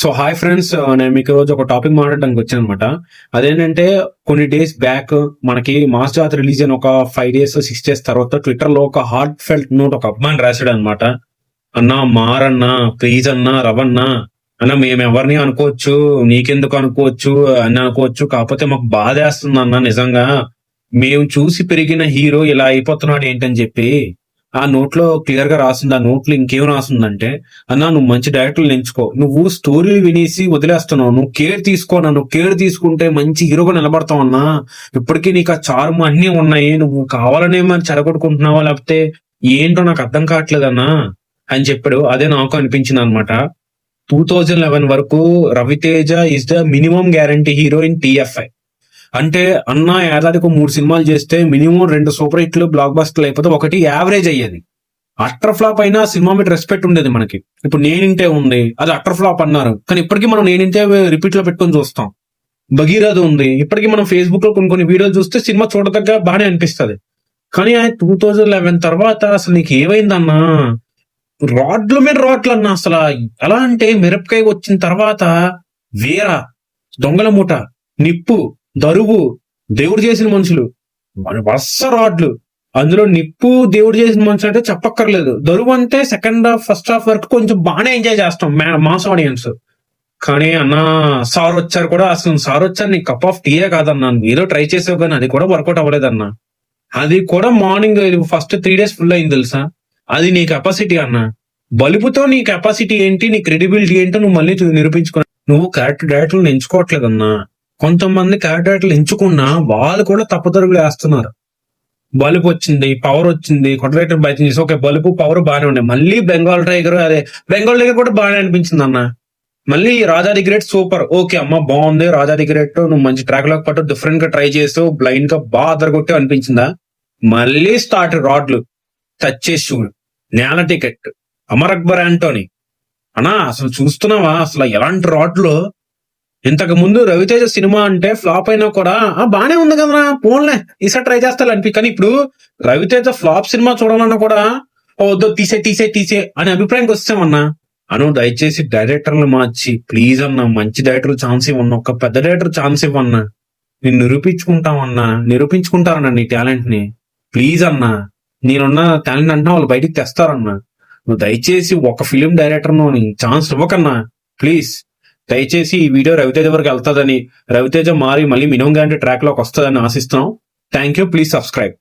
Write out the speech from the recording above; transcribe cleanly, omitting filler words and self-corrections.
So hi friends, నేను మీకు రోజు ఒక టాపిక్ మాట్లాడడానికి వచ్చాను అనమాట. అదేంటంటే కొన్ని డేస్ బ్యాక్ మనకి మాస్ జాత్ రిలీజ్ అయిన ఒక 5 days 6 days తర్వాత ట్విట్టర్ లో ఒక హార్ట్ ఫెల్ట్ నోట్ ఒక అబ్బాయిని రాశాడు అనమాట. అన్నా మారన్నా, ప్లీజ్ అన్నా, రవన్నా అన్న, మేము ఎవరిని అనుకోవచ్చు, నీకెందుకు అనుకోవచ్చు అని అనుకోవచ్చు, కాకపోతే మాకు బాధేస్తుంది అన్న, నిజంగా మేము చూసి పెరిగిన హీరో ఇలా అయిపోతున్నాడు ఏంటని చెప్పి. ఆ నోట్ లో క్లియర్ గా రాసింది. ఆ నోట్ లో ఇంకేం రాసిందంటే, అన్నా నువ్వు మంచి డైరెక్టర్లు ఎంచుకో, నువ్వు స్టోరీలు వినేసి వదిలేస్తున్నావు, నువ్వు కేర్ తీసుకోనా, నువ్వు కేర్ తీసుకుంటే మంచి హీరోగా నిలబడతావు అన్నా. ఇప్పటికీ నీకు ఆ చార్మ్ అన్ని ఉన్నాయి, నువ్వు కావాలనే మరి చెడగొట్టుకుంటున్నావా లేకపోతే ఏంటో నాకు అర్థం కావట్లేదన్నా అని చెప్పాడు. అదే నాకు అనిపించింది అనమాట. 2011 వరకు Raviteja is the minimum guarantee hero in TFI. అంటే అన్న ఏడాదికి 3 సినిమాలు చేస్తే మినిమం 2 సూపర్ హిట్లు బ్లాక్ బస్టర్లు అయిపోతే ఒకటి యావరేజ్ అయ్యేది. అట్టర్ ఫ్లాప్ అయినా సినిమా మీద రెస్పెక్ట్ ఉండేది మనకి. ఇప్పుడు నేనింటే ఉంది, అది అట్టర్ ఫ్లాప్ అన్నారు, కానీ ఇప్పటికీ మనం నేనింటే రిపీట్ లో పెట్టుకొని చూస్తాం. భగీరథ ఉంది, ఇప్పటికీ మనం ఫేస్బుక్ లో కొన్ని వీడియోలు చూస్తే సినిమా చూడదగ్గ బాగానే అనిపిస్తుంది. కానీ 2011 తర్వాత అసలు నీకు ఏమైందన్నా? రాడ్ల మీద రాడ్లు అన్నా. అసలు ఎలా అంటే మిరపకాయ వచ్చిన తర్వాత వీర, దొంగల మూట, నిప్పు, దరువు, దేవుడు చేసిన మనుషులు, వరుస రాడ్లు. అందులో నిప్పు దేవుడు చేసిన మనుషులు అంటే చెప్పక్కర్లేదు. దరువు అంటే సెకండ్ హాఫ్ ఫస్ట్ హాఫ్ వరకు కొంచెం బాగానే ఎంజాయ్ చేస్తాం మాస్ ఆడియన్స్. కానీ అన్నా సార్ వచ్చారు కూడా, అసలు సార్ వచ్చారు నీ కప్ ఆఫ్ టీయే కాదన్నా, ఏదో ట్రై చేసావు కానీ అది కూడా వర్కౌట్ అవ్వలేదన్నా. అది కూడా మార్నింగ్ ఫస్ట్ 3 days ఫుల్ అయింది తెలుసా. అది నీ కెపాసిటీ అన్నా. బలుపుతో నీ కెపాసిటీ ఏంటి, నీ క్రెడిబిలిటీ ఏంటో నువ్వు మళ్ళీ నిరూపించుకో. నువ్వు కరెక్ట్ డైరెక్టర్లు ఎంచుకోవట్లేదన్నా. కొంతమంది క్యారెక్టర్లు ఎంచుకున్నా వాళ్ళు కూడా తప్పుదరుగులు వేస్తున్నారు. బలుపు వచ్చింది, పవర్ వచ్చింది, కొట్టరేటర్ బయట చేసి ఓకే బలుపు పవర్ బాగానే ఉన్నాయి, మళ్ళీ బెంగాల్ టైగర్, అదే బెంగాల్ టైగర్ కూడా బాగానే అనిపించింది అన్న. మళ్ళీ రాజా ది గ్రేట్ సూపర్, ఓకే అమ్మ బాగుంది రాజా ది గ్రేట్, నువ్వు మంచి ట్రాక్ లోకి పట్టు, డిఫరెంట్ గా ట్రై చేసావు, బ్లైండ్ గా బాగా అదరగొట్టి అనిపించిందా. మళ్ళీ స్టార్ట్ రాడ్లు, టచ్ చేసి చూడు, నేల టికెట్, అమర్ అక్బర్ యాంటోనీ అన్నా. అసలు చూస్తున్నావా అసలు ఎలాంటి రాడ్లు. ఇంతకు ముందు రవితేజ సినిమా అంటే ఫ్లాప్ అయినా కూడా బానే ఉంది కదా, పోన్లే ఈసారి ట్రై చేస్తా అనిపి. కానీ ఇప్పుడు రవితేజ ఫ్లాప్ సినిమా చూడాలన్నా కూడా వద్దు, తీసే అనే అభిప్రాయానికి వస్తామన్నా. అను దయచేసి డైరెక్టర్లు మార్చి ప్లీజ్ అన్నా, మంచి డైరెక్టర్ ఛాన్స్ ఇవ్వన్నా, ఒక పెద్ద డైరెక్టర్ ఛాన్స్ ఇవ్వన్నా, నేను నిరూపించుకుంటారన్నా నీ టాలెంట్ ని. ప్లీజ్ అన్నా, నేనున్న టాలెంట్ అంటే వాళ్ళు బయటికి తెస్తారన్నా. నువ్వు దయచేసి ఒక ఫిలిం డైరెక్టర్ ఛాన్స్ ఇవ్వకన్నా ప్లీజ్. దయచేసి ఈ వీడియో రవితేజ వరకు వెళ్తాదని, రవితేజ మారి మళ్ళీ మినిమం గ్యారంటీ ట్రాక్ లోకి వస్తుందని ఆశిస్తున్నాం. Thank you, please subscribe.